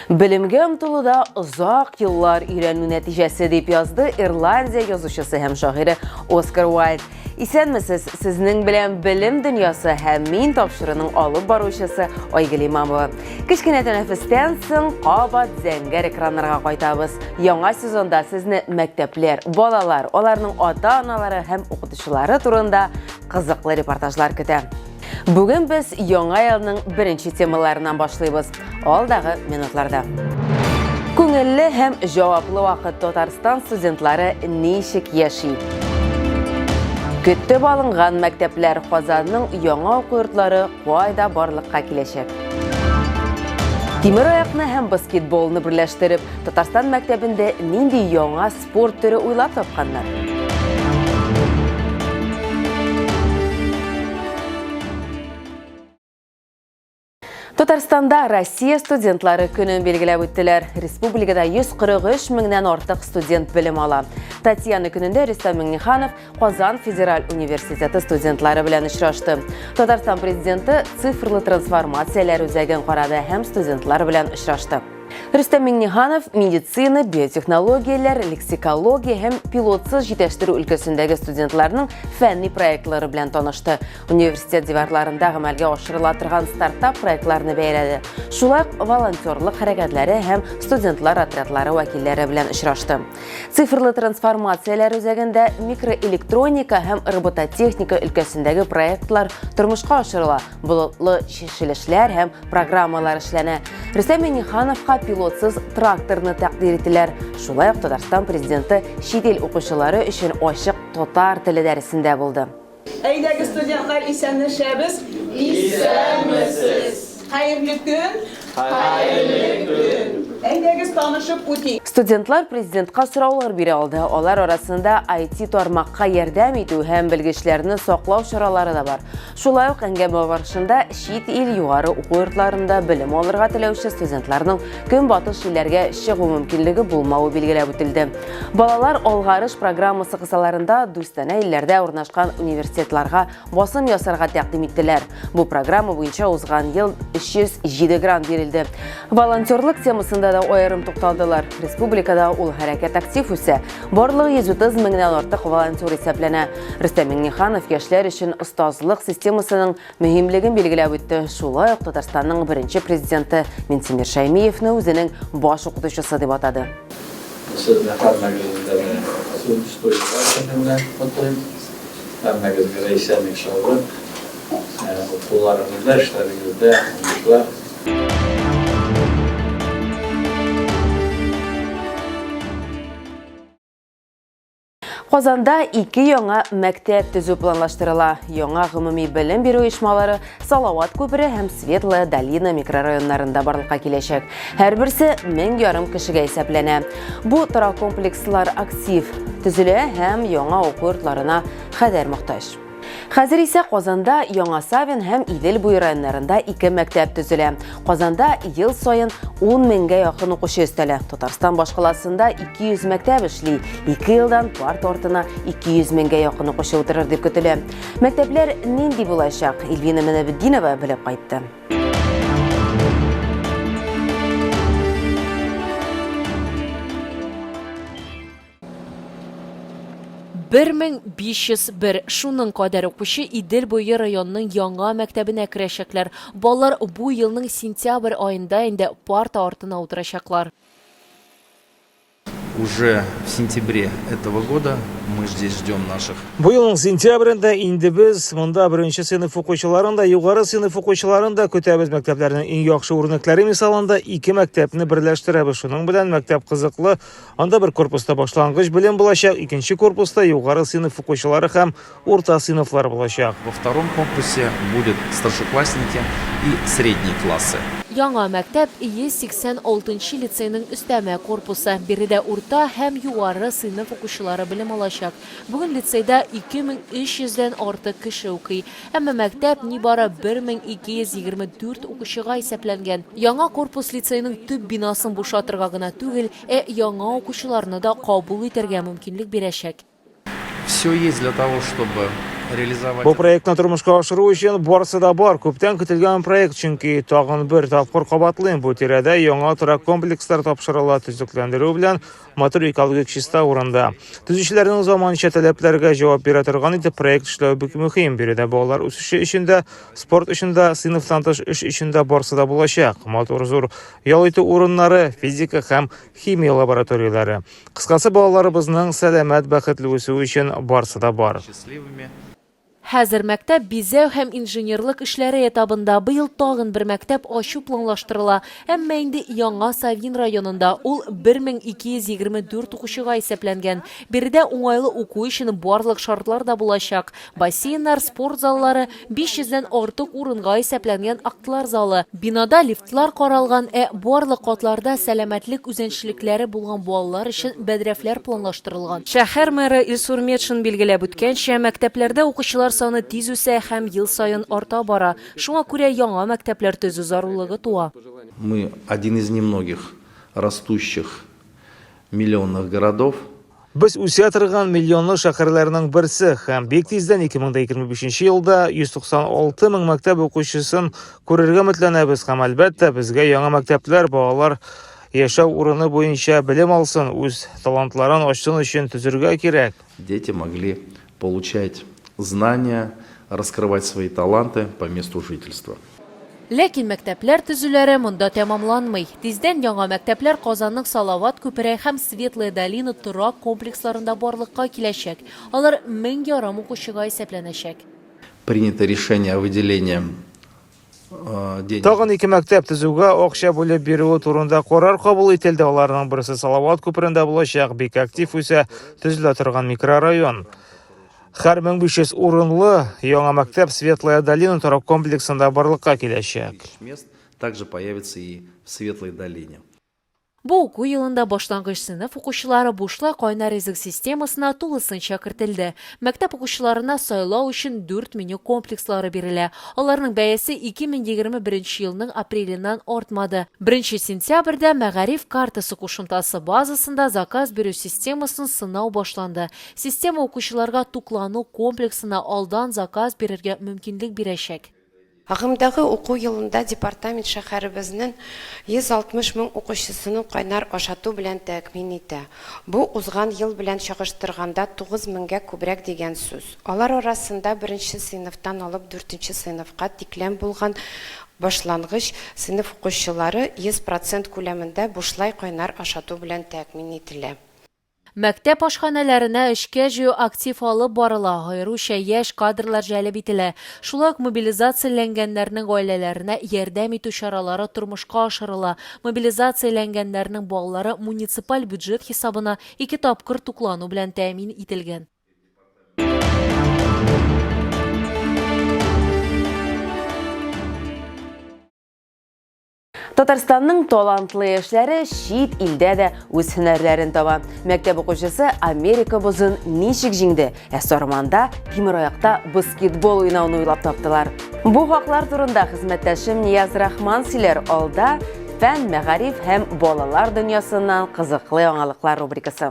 Bilimge umtuluda uzak yıllar öğrenme neticesi deyip yazdı İrlandiya yazıcısı hem şahiri Oscar Wilde. İsenmisiz sizning bilen bilim dünyası hem min topşırının alıp baruşası Oygul İmamova. Kişkine teneffüsten soň qabat zenger ekranlarga qaytabız. Yangi sezonda sizni mektepler, bolalar, olarning ota-analары hem okutuşulары turunda kızıklı reportajlar kütә. Bugün biz yangi yılning birinchi temalarından başlayız. Alдағы minutlarda. Көңелле hem javaplı vaqt Tataristan studentlары nişik yaşay? Kütüp alıngan mektepler Qozanның yangi oku yurtlары qayda barlıqqa kileşek. Timir ayakны hem basketbolны birleştirip Tataristan mektebinde nindi yangi sport türü uylap tapqanlar? Татарстанда Россия студентлары күнін белгіләп өттілер. Республикада 143 мыңнан артық студент білім ала. Татьяна күнінде Рустам Миңнеханов Qozan Федераль университеті студентлары білән ұшырашты. Татарстан президенті цифрлы трансформациялар үзәген қарады һәм студентлар білән ұшырашты. Рустам Миңнеханов медицина, биотехнологиялар, лексикология һәм пилотсыз җитештерү өлкәсендәге студентларның фәнни проектлары белән танышты. Университет диварларында гамәлгә ашырыла торган стартап проектларны бәяләде. Шулай волонтерлык хәрәкәтләре һәм студентлар отрядлары вәкилләре белән очрашты. Цифрлы трансформациялар үзәгендә микроэлектроника һәм робототехника өлкәсендәге проектлар тормышка ашырыла. Болытлы шешелешләр һәм программалар эшләнә. Рустам Миңнехановка пилотсыз тракторны тәкъдим ителәр. Шулай ук Татарстан президенты чит ил укучылары өчен ачык татар теле дәресендә булды. Әйдәге студентлар исәнлешәбез. Исәнмесез. Хәерле көн. Хәерле көн. Әйдәгез танышып үтик. Студентлар президентка сораулар бирә алды. Алар арасында IT тармакка ярдәм итү һәм белгечләрне саклау чаралары да бар. Шулай ук әңгәмә барышында чит ил югары уку йортларында белем алырга теләүче студентларның көнбатыш илләргә чыгу мөмкинлеге булмавы билгеләп үтелде. Балалар алгарыш программасы кысаларында дустанә илләрдә урнашкан университетларга басым ясарга тәкъдим иттеләр. Бу программа буенча узган ел 307 грант бирелде. Волонтерлык темасында да аерым тукталдылар. Республикада ул хәрәкәт актив үсә. Барлыгы 130 меңнән артык волонтер исәпләнә. Рустам Миңнеханов яшьләр өчен остазлык системасының мөһимлеген билгеләп үтте. Шулай ук Татарстанның беренче президенты Минтимер Шәймиевне үзенең баш укытучысы дип атады. Qozanda 2 яңа мәктәп төзү планлаштырыла. Яңа гомуми белем бирү оешмалары Салават күпере һәм Светлая долина микрорайоннарында барлыкка киләчәк. Һәр берсе 1000 кешегә исәпләнә. Бу торак комплекслар актив төзелә һәм яңа уку йортларына хәзер мохтаҗ. Хәзер исә Qozanda Яңа Савин һәм Идел буй районнарында 2 мәктәп төзелә. Qozanda ел сайын 10 меңгә якын укучы өстәлә. Татарстан башкаласында 200 мәктәп эшли. 2 елдан парт артына 200 меңгә якын укучы утырыр дип көтелә. Мәктәпләр нинди булачак? Эльвина Менәбетдинова белеп кайтты. 1501 шуның кадәр укучы Идел буе районының яңа мәктәбенә керәчәкләр. Балалар бу елның сентябрь аенда инде парта артына утырачаклар. Уже в сентябре этого года мы здесь ждем наших. Бу елның сентябрендә инде без монда беренче сыйныф укучыларын да, югары сыйныф укучыларын да көтәбез. Мәктәпләрнең иң яхшы үрнәкләре мисалында 2 мәктәпне берләштерәбез. Шуның белән мәктәп кызыклы. Анда бер корпуста башлангыч белем булачак, икенче корпуста югары сыйныф укучылары һәм урта сыйныфлар булачак. Во втором корпусе будут старшеклассники и средние классы. Яңа мәктәп 186 лицейның өстәмә корпусы. Биредә урта һәм югары сыйныф укучылары белем алачак. Бүген лицейда 2300дән артык кеше укый. Әмма мәктәп нибары 1224 укучыга исәпләнгән. Яңа корпус лицейның төп бинасын бушатырга гына түгел, яңа укучыларны да кабул итәргә мөмкинлек бирәчәк. Все есть для того, чтобы реализовать. Бу проектны тормышка ашыру өчен барысы да бар. Күптән көтелгән проект, чөнки тагын бер тапкыр кабатлыйм, бу тирәдә яңа торак комплекслар тапшырыла, төзекләндерү белән мотор экологик чиста урында. Төзүчеләрнең заманча таләпләргә җавап бирә торган итеп проект эшләү бик мөһим. Биредә балалар үсеше өчен дә, спорт өчен дә, сыйныфтан тыш эш өчен дә барысы да булачак. Мотор зур ял итү урыннары, физика һәм химия лабораторияләре. Кыскасы, балаларыбызның сәламәт, бәхетле үсүе өчен барысы да бар. Счастливыми. Хәзер мәктәп бизәү һәм инженерлык эшләре этабында быел тагын бер мәктәп ачу планлаштырыла. Әмма инде Яңа Савин районында ул 1224 укучыга исәпләнгән. Биредә уңайлы уку өчен барлык шартлар да булачак. Бассейннар, спорт заллары, 500дән артык урынга исәпләнгән актлар залы. Бинада лифтлар каралган, барлык катларда сәламәтлек үзенчәлекләре булган балалар өчен бәдрәфләр планлаштырылган. Шәһәр мэры Илсур Метшин билгеләп үткәнчә, мәктәпләрдә укучылар саны тиз үсә һәм ел сайын арта бара. Шуңа күрә яңа мәктәпләр төзү зарулыгы туа. Мы один из немногих растущих миллионных городов. Без үсә торган миллионлы шәһәрләрнең берсе һәм бик тиздән 2025 елда 196 мең мәктәп укучысын күрергә өметләнәбез һәм әлбәттә безгә яңа мәктәпләр балалар яшәү урыны буенча белем алсын, үз талантларын ачсын өчен төзергә кирәк. Дети могли получать знания, раскрывать свои таланты по месту жительства. Ләкин мәктәпләр төзүләре монда тәмамланмый. Тиздән яңа мәктәпләр Казанның Салават күпере һәм Светлая долина торак комплексларында барлыкка киләчәк. Алар 1000 ярым укучыга исәпләнәчәк. Принято решение о выделении денег. Тагын 2 мәктәп төзүгә акча бүлеп бирүе турында карар кабул ителде. Аларның берсе Салават күперендә булачак, бик актив үсә төзелә торган микрорайон. Һәр 1500 урынлы яңа мәктәп Светлая долина торак комплексында барлыкка киләчәк. Мест также появится и в Светлой долине. Бу уку елында башлангыч сыйныф укучылары бушлай кайнар ризык системасына тулысынча кертелде. Мәктәп укучыларына сайлау өчен 4 меню комплекслары бирелә. Аларның бәясе 2021 елның апреленнән артмады. 1 сентябрьдә Мәгариф картасы кушымтасы базасында заказ бирү системасын сынау башланды. Система укучыларга туклану комплексына алдан заказ бирергә мөмкинлек бирәчәк. Агымдагы уку елында департамент шәһәребезнең 160 мең укучысының кайнар ашату белән тәэмин итә. Бу узган ел белән чагыштырганда 9 меңгә күбрәк дигән сүз. Алар арасында 1 сыйныфтан алып 4 сыйныфка тикләм булган башлангыч сыйныф укучылары 100% күләмендә бушлай кайнар ашату белән тәэмин ителә. Мәктәп ашханәләренә эшкә җыю актив алып барыла, аеруча яшь кадрлар җәлеп ителә. Шулай ук мобилизацияләнгәннәрнең гаиләләренә ярдәм итү чаралары тормышка ашырыла. Мобилизацияләнгәннәрнең балалары муниципаль бюджет хисабына 2 тапкыр туклану белән тәэмин ителгән. Татарстанның талантлы яшьләре шит илдә дә үз һөнәрләрен таба. Мәктәп укучысы Америка бозын ничек җиңде? Сарманда тимер аякта баскетбол уйнауны уйлап таптылар. Бу хаклар турында хезмәттәшем Нияз Рахман сөйләр алда фән, мәгариф һәм балалар дөньясыннан кызыклы яңалыклар рубрикасы.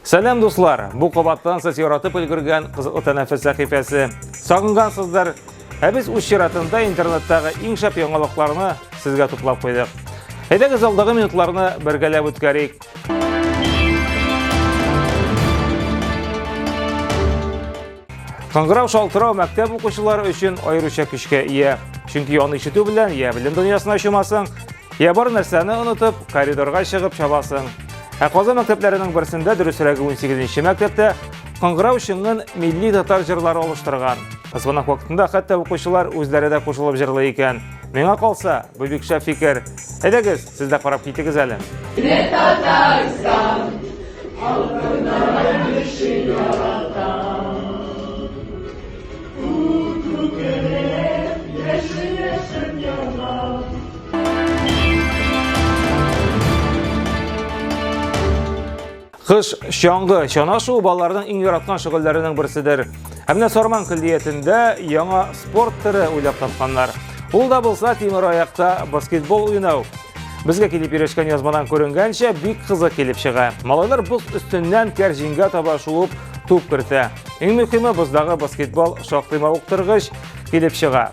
Сәлам дуслар, бу кабаттан сез яратып өлгергән кызыклы тәнәфес сәхифәсе. Сагынгансыздар, без үз чиратында интернеттагы иң шәп яңалыкларны сезгә туплап куйдык. Әйдәгез алдагы минутларны бергәләп үткәрик. Кыңгырау шалтырау мәктәп укучылары өчен аеруча көчкә ия. Чөнки аны ишетү белән я белем дөньясына чумасың, я бар нәрсәне унытып, коридорга чыгып чабасың. Казан мәктәпләренең берсендә дөресрәге 18нче мәктәптә кыңгырау өчен милли татар җырлары алыштырган. Звонок вакытында хәтта укучылар үзләре дә кушылып җырлый икән. Миңа калса, бу бик шәп фикер. Әйдәгез, сез дә карап китегез әле. Кыш чаңгы чанашу балаларның иң яраткан шөгыльләренең берседер. Әмма Сарман көллиятендә яңа спорт түры уйлап тапканнар. Ул да булса тимер аякта баскетбол уйнау. Безгә килеп ирешкән язмадан күренгәнчә бик кызык килеп чыга. Малайлар боз өстеннән кәрҗингә таба шуып туп кертә. Иң мөһиме боздагы баскетбол шактый мавыктыргыч килеп чыга.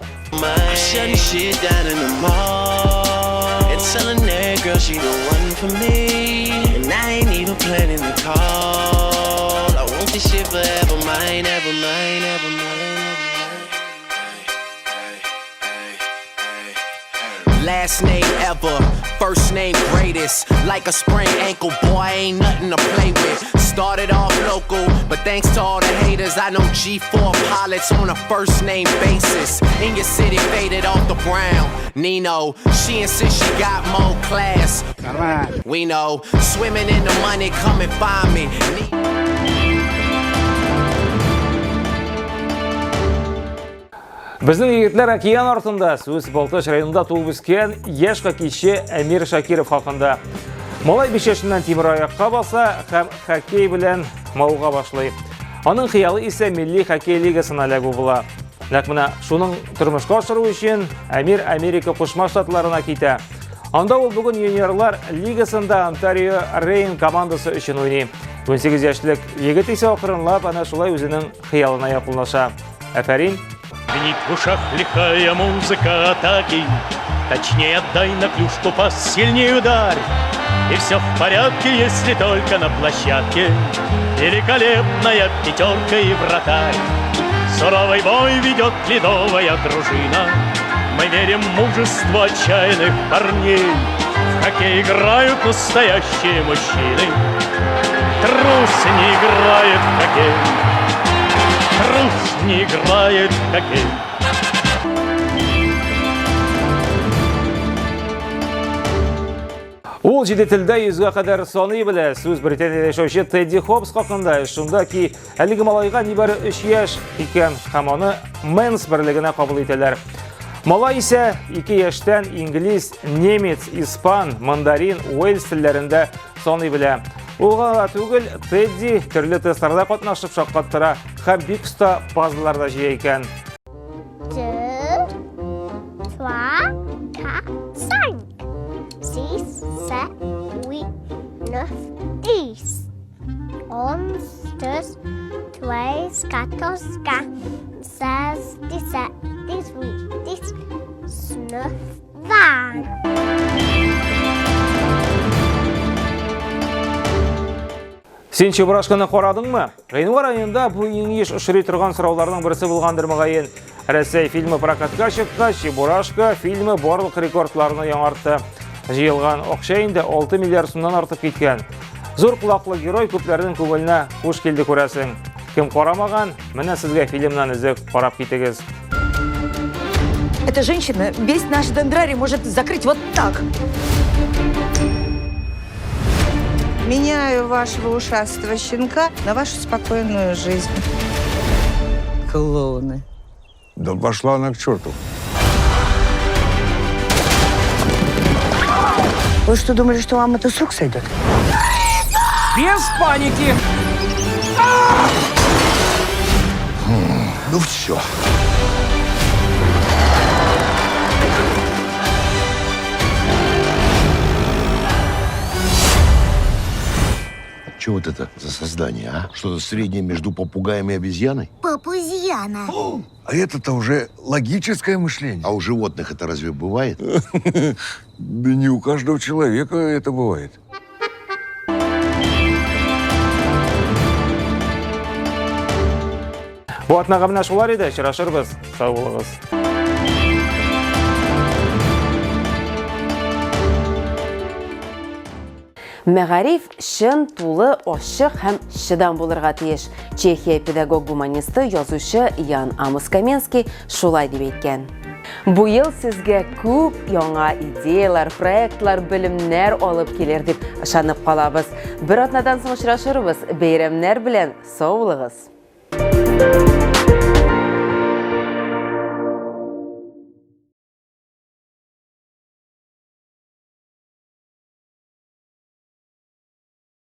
Shutting shit down in the mall and telling that girl she the one for me, and I ain't even planning the call. I want this shit forever mine, ever mine, ever mine. Last name ever, first name greatest. Like a sprained ankle, boy, ain't nothing to play with. Started off local, but thanks to all the haters, I know G4 pilots on a first name basis. In your city, faded off the brown. Nino, she insists she got more class. We know, swimming in the money, come and find me. Безнең егетләр океан артында Сүз Балташ районында туып үскән яшь хоккейчы Әмир Шакиров хакында. Малай 5 яшеннән тимер аякка баса һәм хоккей белән мауга башлый. Аның хыялы исә милли хоккей лигасына эләгү була. Нәкъ менә шуның тормышка ашыру өчен Әмир Америка Кушма Штатларына китә. Анда ул бүген юниорлар лигасында Онтарио Рейн командасы өчен уйный. 18 яшьлек егет исә акрынлап ана шулай үзенең хыялына якынлаша. Афәрин. Звенит в ушах лихая музыка атаки. Точнее отдай на клюшку пас, сильнее ударь. И все в порядке, если только на площадке великолепная пятерка и вратарь. Суровый бой ведет ледовая дружина. Мы верим в мужество отчаянных парней. В хоккей играют настоящие мужчины. Трус не играет в хоккей. Трус не играет в хоккей. Ул җиде телдә 100-га кадәр саный белә. Сүз Британияда яшәүче Тедди Хоббс хакында. Шунда ки, әлеге малайга нибары 3 яшь икән һәм аны Менс берлегенә кабул итәләр. Малай исә 2 яшьтән инглиз, немец, испан, мандарин, уэльс телләрендә саный белә. Ул гына түгел, Тедди төрле тестларда катнашып шаккаттыра һәм бик оста пазларда җыя икән. 2, 3, 4, 5, 6, 7, 8, 9, 10. 11, 12, 13, 14, 16, 17, 18, 19, 20. Син Чебурашканы карадыңмы? Гыйнвар аенда бу иң еш очрый торган сорауларның берсе булгандыр мөгаен. Рәсәй фильмы прокатка чыккач, Чебурашка фильмы барлык рекордларны яңартты. Җыелган акча инде 6 миллиард сумнан артып киткән. Зур кулаклы герой күпләрнең күңеленә хуш килде күрәсең. Кем карамаган, менә сезгә фильмнан үзек карап китегез. Эта женщина весь наш дендрарий может закрыть вот так. Меняю вашего ушастого щенка на вашу спокойную жизнь. Клоуны. Да пошла она к черту. Вы что, думали, что вам это с рук сойдет? Без паники! Ну все. Что вот это за создание, а? Что-то среднее между попугаем и обезьяной? Папузьяна. А это-то уже логическое мышление. А у животных это разве бывает? Да не у каждого человека это бывает. Бу атнага менә шулар иде, очрашырбыз. Сау булыгыз. Мәгариф чын, тулы, ачык һәм чыдам булырга тиеш. Чехия педагог-гуманисты, язучы Ян Амос Каменский шулай дип әйткән. Бу ел сезгә күп яңа идеялар, проектлар, белемнәр алып килер дип ышанып калабыз. Бер атнадан соң очрашырбыз. Бәйрәмнәр белән сау булыгыз.